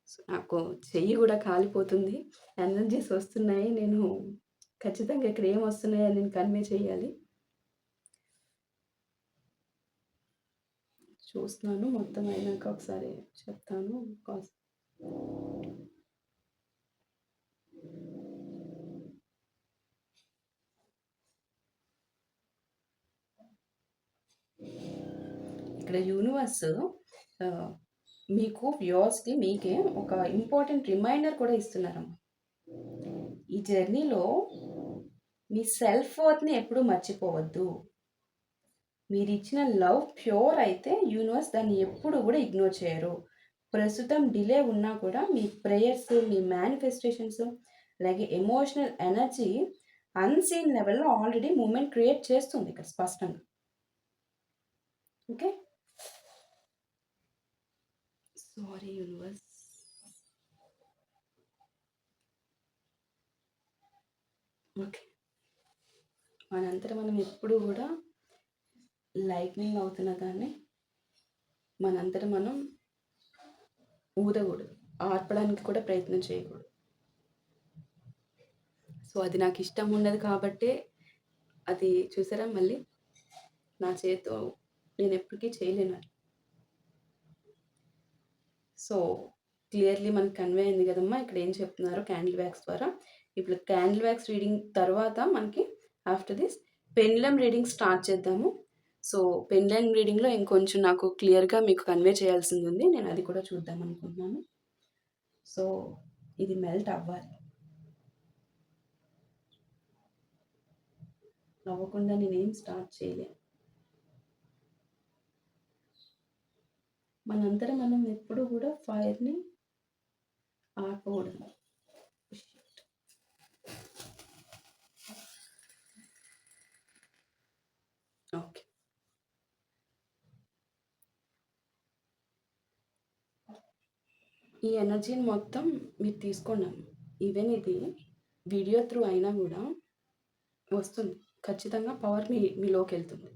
సో, నాకు చెయ్యి గూడా కాలిపోతుంది. ఎనర్జీస్ వస్తున్నాయి. నేను ఖచ్చితంగా ఇక్కడ ఏమొస్తున్నాయో నేను కన్వే చేయాలి. చూస్తున్నాను. మొత్తం అయినాక ఒకసారి చెప్తాను. ఇక్కడ యూనివర్స్ మీకు వ్యూవర్స్‌కి మీకే ఒక ఇంపార్టెంట్ రిమైండర్ కూడా ఇస్తున్నారమ్మ. ఈ జర్నీలో మీ సెల్ఫ్ వర్త్‌ని ఎప్పుడూ మర్చిపోవద్దు. మీరిచ్చిన లవ్ ప్యూర్ అయితే యూనివర్స్ దాన్ని ఎప్పుడు కూడా ఇగ్నోర్ చేయరు. ప్రస్తుతం డిలే ఉన్నా కూడా మీ ప్రేయర్స్, మీ మేనిఫెస్టేషన్స్, అలాగే ఎమోషనల్ ఎనర్జీ అన్‌సీన్ లెవెల్‌లో ఆల్రెడీ మూవ్‌మెంట్ క్రియేట్ చేస్తుంది ఇక్కడ స్పష్టంగా. ఓకే. Sorry universe. ఓకే. మనంతట మనం ఎప్పుడు కూడా లైట్నింగ్ అవుతున్న దాన్ని మనంతట మనం ఊదకూడదు. ఆర్పడానికి కూడా ప్రయత్నం చేయకూడదు. సో, అది నాకు ఇష్టం ఉండదు కాబట్టే అది చూసారా మళ్ళీ నా చేత్తో నేను ఎప్పటికీ చేయలేను అది. సో, క్లియర్‌లీ మనకు కన్వే అయింది కదమ్మా! ఇక్కడ ఏం చెప్తున్నారు క్యాండిల్ వ్యాక్స్ ద్వారా. ఇప్పుడు క్యాండిల్ వ్యాక్స్ రీడింగ్ తర్వాత మనకి after this pendulum reading start చేద్దాము. సో, పెండ్యులమ్ రీడింగ్‌లో ఇంకొంచెం నాకు క్లియర్‌గా మీకు కన్వే చేయాల్సింది ఉంది. నేను అది కూడా చూద్దాం అనుకుంటున్నాను. సో, ఇది మెల్ట్ అవ్వాలి. అవ్వకుండా నేనేం స్టార్ట్ చేయలేను. మనంతట మనం ఎప్పుడు కూడా ఫైర్‌ని ఆపకూడదు. ఓకే. ఈ ఎనర్జీని మొత్తం మీరు తీసుకోండమ్మ. ఈవెన్ ఇది వీడియో త్రూ అయినా కూడా వస్తుంది. ఖచ్చితంగా పవర్ మీలోకెళ్తుంది.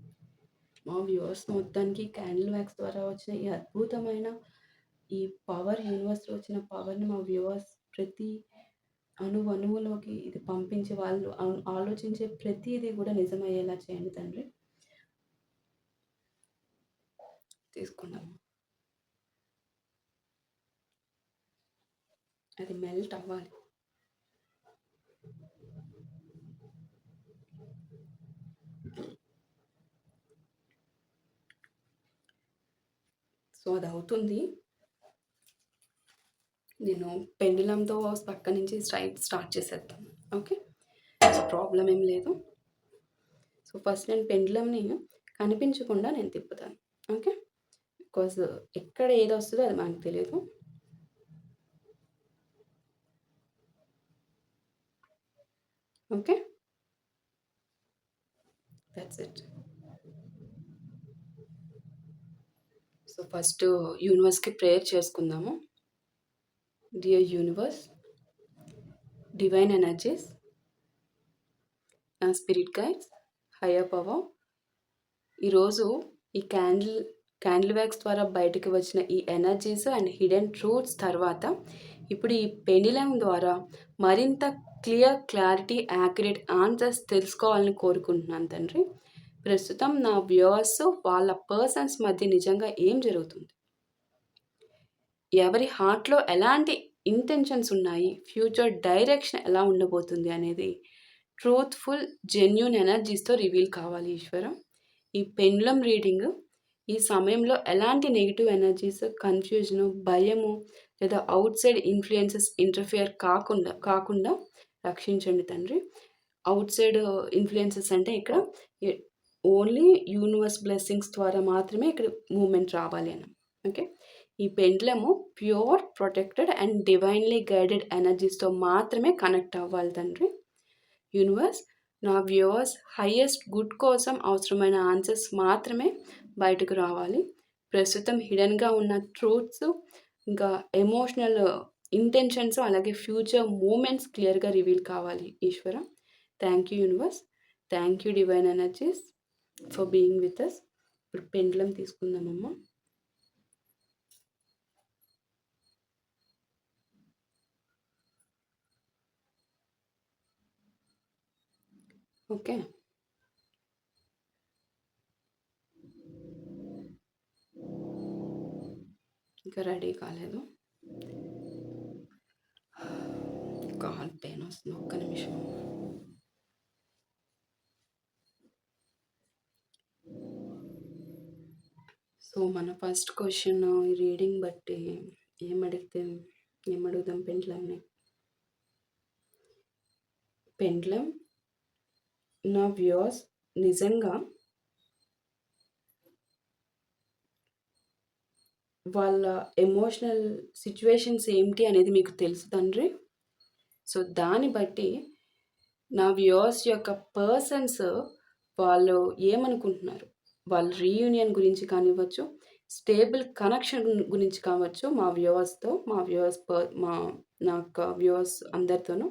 మా వ్యూవర్స్ మొత్తానికి క్యాండిల్ వ్యాక్స్ ద్వారా వచ్చిన ఈ అద్భుతమైన ఈ పవర్, యూనివర్స్‌లో వచ్చిన పవర్‌ని మా వ్యూవర్స్ ప్రతి అణువణువులోకి ఇది పంపించి వాళ్ళు ఆలోచించే ప్రతీది కూడా నిజమయ్యేలా చేయండి తండ్రి. తీసుకున్నాము. అది మెల్ట్ అవ్వాలి. సో, అది అవుతుంది. నేను పెండులంతో పక్క నుంచి స్టార్ట్ చేసేద్దాం. ఓకే. సో, ప్రాబ్లమ్ ఏం లేదు. సో, ఫస్ట్ నేను పెండులంని కనిపించకుండా నేను తిప్పుతాను. ఓకే. బికాజ్ ఎక్కడ ఏది వస్తుందో అది మనకు తెలియదు. Okay. That's it. So, first యూనివర్స్‌కి ప్రేయర్ చేసుకుందాము. Dear universe, divine energies, spirit guides, higher power, ఈరోజు ఈ క్యాండిల్ వ్యాక్స్ ద్వారా బయటకు వచ్చిన ఈ ఎనర్జీస్ అండ్ హిడెన్ ట్రూత్స్ తర్వాత ఇప్పుడు ఈ పెండిలం ద్వారా మరింత క్లారిటీ, యాక్యురేట్ ఆన్సర్స్ తెలుసుకోవాలని కోరుకుంటున్నాను తండ్రి. ప్రస్తుతం నా వ్యూవర్స్ వాళ్ళ పర్సన్స్ మధ్య నిజంగా ఏం జరుగుతుంది, ఎవరి హార్ట్‌లో ఎలాంటి ఇంటెన్షన్స్ ఉన్నాయి, ఫ్యూచర్ డైరెక్షన్ ఎలా ఉండబోతుంది అనేది ట్రూత్‌ఫుల్, జెన్యూన్ ఎనర్జీస్‌తో రివీల్ కావాలి ఈశ్వర. ఈ పెండ్యులమ్ రీడింగ్ ఈ సమయంలో ఎలాంటి నెగెటివ్ ఎనర్జీస్, కన్‌ఫ్యూజను, భయము లేదా ఔట్‌సైడ్ ఇన్‌ఫ్లుయెన్సెస్ ఇంటర్ఫియర్ కాకుండా రక్షించండి తండ్రి. ఔట్‌సైడ్ ఇన్‌ఫ్లుయెన్సెస్ అంటే ఇక్కడ ఓన్లీ యూనివర్స్ బ్లెస్సింగ్స్ ద్వారా మాత్రమే ఇక్కడ మూవ్‌మెంట్ రావాలి అని. ఓకే. ఈ pendulum pure, protected and divinely guided ఎనర్జీస్‌తో మాత్రమే కనెక్ట్ అవ్వాలి తండ్రి. యూనివర్స్ నా వ్యూవర్స్ హైయెస్ట్ గుడ్ కోసం అవసరమైన ఆన్సర్స్ మాత్రమే బయటకు రావాలి. ప్రస్తుతం హిడెన్గా ఉన్న ట్రూత్స్, ఇంకా ఎమోషనల్ ఇంటెన్షన్స్, అలాగే ఫ్యూచర్ మూమెంట్స్ క్లియర్గా రివీల్ కావాలి. Ishwara, thank you universe, thank you divine energies for being with us. ఇప్పుడు పెండ్లం తీసుకుందామమ్మా. ఓకే, ఇంకా రెడీ కాలేదు. కాల్ పెయిన్ వస్తుంది, ఒక్క నిమిషం. సో మన ఫస్ట్ క్వశ్చన్ ఈ రీడింగ్ బట్టి ఏమడుగుదాం పెండ్లంని. పెండ్లం, నా వ్యూస్ నిజంగా వాళ్ళ ఎమోషనల్ సిచ్యువేషన్స్ ఏంటి అనేది మీకు తెలుసు తండ్రి. సో దాన్ని బట్టి నా వ్యూస్ యొక్క పర్సన్స్ వాళ్ళు ఏమనుకుంటున్నారు, వాళ్ళ రీయూనియన్ గురించి కానివ్వచ్చు, స్టేబుల్ కనెక్షన్ గురించి కావచ్చు, మా వ్యూవర్స్ నా యొక్క వ్యూవర్స్ అందరితోనూ,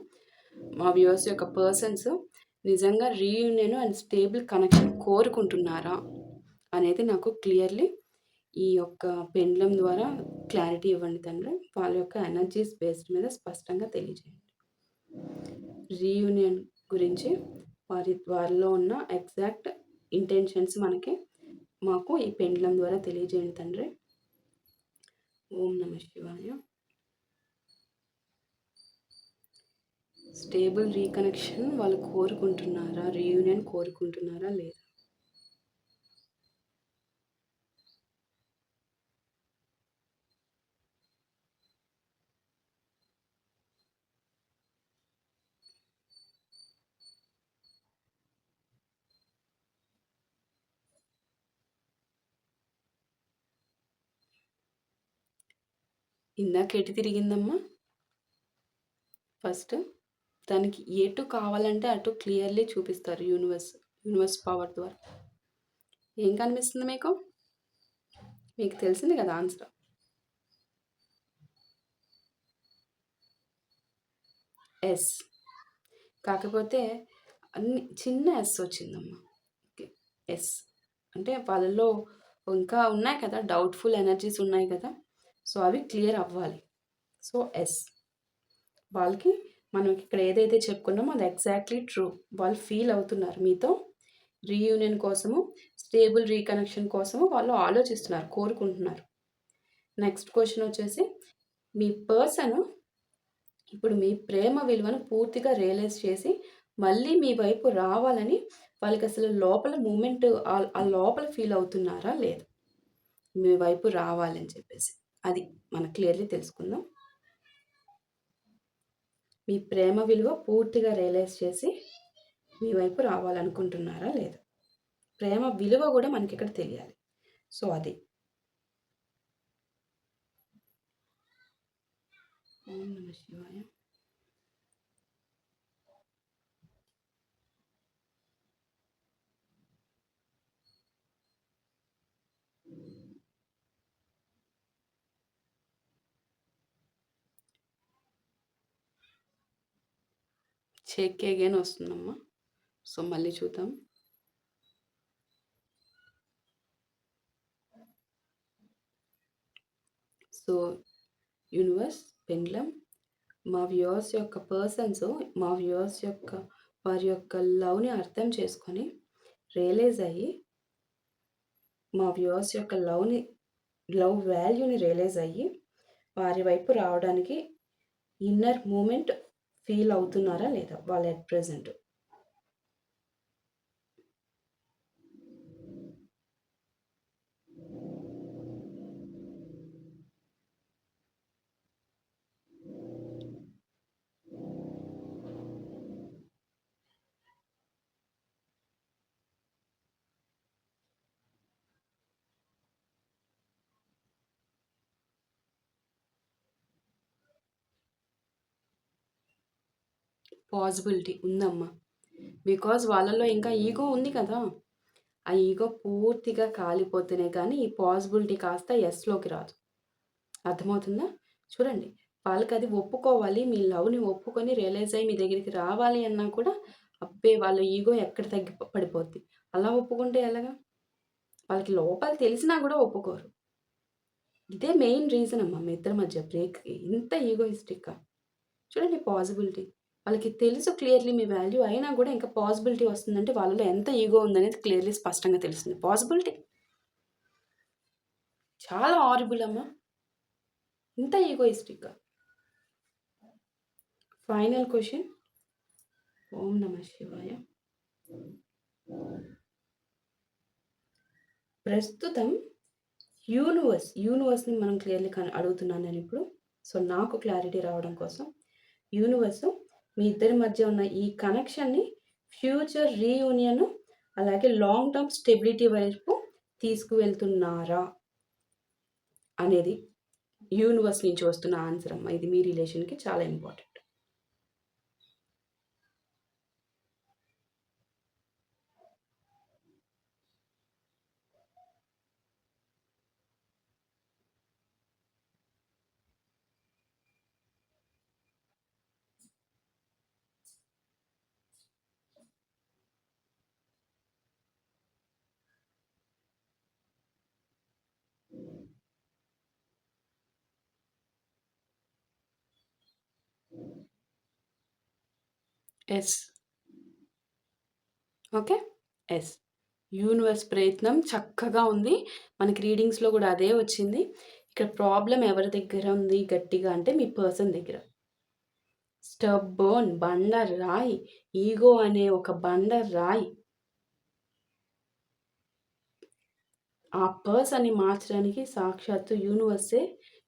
మా వ్యూవర్స్ యొక్క పర్సన్స్ నిజంగా రీయూనియన్ అండ్ స్టేబుల్ కనెక్షన్ కోరుకుంటున్నారా అనేది నాకు క్లియర్లీ ఈ యొక్క పెండ్లం ద్వారా క్లారిటీ ఇవ్వండి తండ్రి. వాళ్ళ యొక్క ఎనర్జీస్ బేస్డ్ మీద స్పష్టంగా తెలియజేయండి. రీయూనియన్ గురించి వారిలో ఉన్న ఎగ్జాక్ట్ ఇంటెన్షన్స్ మాకు ఈ పెండ్లం ద్వారా తెలియజేయండి తండ్రి. ఓం నమః శివాయ. స్టేబుల్ రీకనెక్షన్ వాళ్ళు కోరుకుంటున్నారా, రీయూనియన్ కోరుకుంటున్నారా లేదా? ఇందాక ఎటు తిరిగిందమ్మా? ఫస్ట్ దానికి ఎటు కావాలంటే అటు క్లియర్లీ చూపిస్తారు యూనివర్స్ పవర్ ద్వారా. ఏం కనిపిస్తుంది మీకు? మీకు తెలిసింది కదా ఆన్సర్. ఎస్, కాకపోతే అన్ని చిన్న ఎస్ వచ్చిందమ్మా. ఎస్ అంటే వాళ్ళలో ఇంకా ఉన్నాయి కదా, డౌట్ఫుల్ ఎనర్జీస్ ఉన్నాయి కదా, సో అవి క్లియర్ అవ్వాలి. సో ఎస్, వాళ్ళకి మనం ఇక్కడ ఏదైతే చెప్పుకున్నామో అది ఎగ్జాక్ట్లీ ట్రూ. వాళ్ళు ఫీల్ అవుతున్నారు మీతో రీయూనియన్ కోసము, స్టేబుల్ రీకనెక్షన్ కోసము వాళ్ళు ఆలోచిస్తున్నారు, కోరుకుంటున్నారు. నెక్స్ట్ క్వశ్చన్ వచ్చేసి, మీ పర్సన్ ఇప్పుడు మీ ప్రేమ విలువను పూర్తిగా రియలైజ్ చేసి మళ్ళీ మీ వైపు రావాలని వాళ్ళకి అసలు లోపల మూమెంట్, ఆ లోపల ఫీల్ అవుతున్నారా లేదు మీ వైపు రావాలని చెప్పేసి, అది మనం క్లియర్లీ తెలుసుకుందాం. మీ ప్రేమ విలువ పూర్తిగా రియలైజ్ చేసి మీ వైపు రావాలనుకుంటున్నారా లేదా? ప్రేమ విలువ కూడా మనకి ఇక్కడ తెలియాలి. సో అది. ఓం నమః శివాయ. చెక్ అగైన్ వస్తుందమ్మా. సో మళ్ళీ చూద్దాం. సో యూనివర్స్, పెండ్లం, మా వ్యూవర్స్ యొక్క పర్సన్స్ మా వ్యూవర్స్ యొక్క వారి యొక్క లవ్ని అర్థం చేసుకొని రియలైజ్ అయ్యి, మా వ్యూవర్స్ యొక్క లవ్ వాల్యూని రియలైజ్ అయ్యి వారి వైపు రావడానికి ఇన్నర్ మూమెంట్ ఫీల్ అవుతున్నారా లేదా వాళ్ళు ఎట్ ప్రెజెంట్? పాసిబిలిటీ ఉందమ్మా. బికాజ్ వాళ్ళలో ఇంకా ఈగో ఉంది కదా! ఆ ఈగో పూర్తిగా కాలిపోతేనే కానీ ఈ పాజిబిలిటీ కాస్త యెస్‌లోకి రాదు. అర్థమవుతుందా? చూడండి. వాళ్ళకది ఒప్పుకోవాలి. మీ లవ్‌ని ఒప్పుకొని రియలైజ్ అయ్యి మీ దగ్గరికి రావాలి అన్నా కూడా అబ్బే! వాళ్ళ ఈగో ఎక్కడ పడిపోద్ది. అలా ఒప్పుకుంటే ఎలాగా? వాళ్ళకి లోపల తెలిసినా గూడా ఒప్పుకోరు. ఇదే మెయిన్ రీజన్ అమ్మా మీ ఇద్దరి మధ్య బ్రేక్‌కి. ఇంత ఈగోయిస్టిక్‌గా. చూడండి పాజిబిలిటీ. వాళ్ళకి తెలుసు క్లియర్‌లీ మీ వాల్యూ అయినా గూడా ఇంకా పాజిబిలిటీ వస్తుందంటే వాళ్ళలో ఎంత ఈగో ఉందనేది క్లియర్‌లీ స్పష్టంగా తెలుస్తుంది. పాజిబిలిటీ. చాలా హారిబుల్ అమ్మా. ఇంత ఈగోయిస్టిక్‌గా. Final question. ఓం నమః శివాయ. ప్రస్తుతం యూనివర్స్‌ని మనం క్లియర్‌లీ అడుగుతున్నాను నేనిప్పుడు. సో, నాకు క్లారిటీ రావడం కోసం. యూనివర్సు మీ ఇద్దరి మధ్య ఉన్న ఈ కనెక్షన్‌ని ఫ్యూచర్ రీయూనియన్ అలాగే లాంగ్ టర్మ్ స్టెబిలిటీ వైపు తీసుకువెళ్తున్నారా? అనేది యూనివర్స్ నుంచి వస్తున్న ఆన్సర్ అమ్మా. ఇది మీ రిలేషన్‌కి చాలా important. Yes. Okay. Yes. Universe ప్రయత్నం చక్కగా ఉంది. మనకి రీడింగ్స్‌లో గూడా అదే వచ్చింది. ఇక్కడ ప్రాబ్లమ్ ఎవరి దగ్గర ఉంది గట్టిగా అంటే మీ పర్సన్ దగ్గర. స్టబ్బర్న్ బండ రాయి. ఈగో అనే ఒక బండ రాయి. ఆ పర్సన్‌ని మార్చడానికి సాక్షాత్తు యూనివర్సే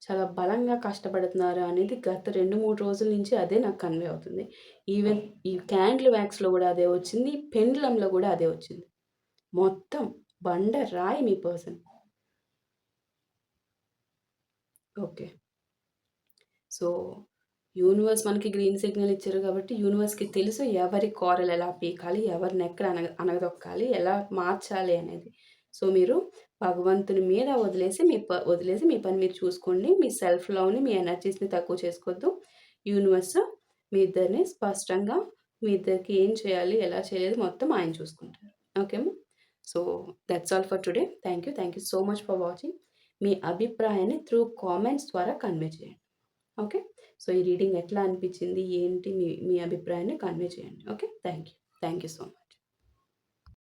చాలా బలంగా కష్టపడుతున్నారు అనేది గత 2, 3 రోజుల నుంచి అదే నాకు కన్వే అవుతుంది. ఈవెన్ ఈ క్యాండిల్ వ్యాక్స్‌లో గూడా అదే వచ్చింది. పెండ్లమ్‌లో గూడా అదే వచ్చింది. మొత్తం బండ రాయి మీ పర్సన్. ఓకే. సో, యూనివర్స్ మనకి గ్రీన్ సిగ్నల్ ఇచ్చారు కాబట్టి యూనివర్స్‌కి తెలుసు ఎవరి కోరలు ఎలా పీకాలి, ఎవరినెక్కడ అణగదొక్కాలి, ఎలా మార్చాలి అనేది. సో, మీరు భగవంతుని మీద వదిలేసి మీ పని మీరు చూసుకోండి. మీ సెల్ఫ్ లవ్‌ని, మీ ఎనర్జీస్‌ని తక్కువ చేసుకోవద్దు. యూనివర్స్ మీ ఇద్దరిని స్పష్టంగా మీ ఇద్దరికి ఏం చేయాలి, ఎలా చేయాలి మొత్తం ఆయన చూసుకుంటారు. ఓకేమా? So, that's all for today. Thank you so much for watching. మీ అభిప్రాయాన్ని త్రూ కామెంట్స్ ద్వారా కన్వే చేయండి. ఓకే. సో, ఈ రీడింగ్ ఎట్లా అనిపించింది? ఏంటి మీ మీ అభిప్రాయాన్ని కన్వే చేయండి. Okay. Thank you so much.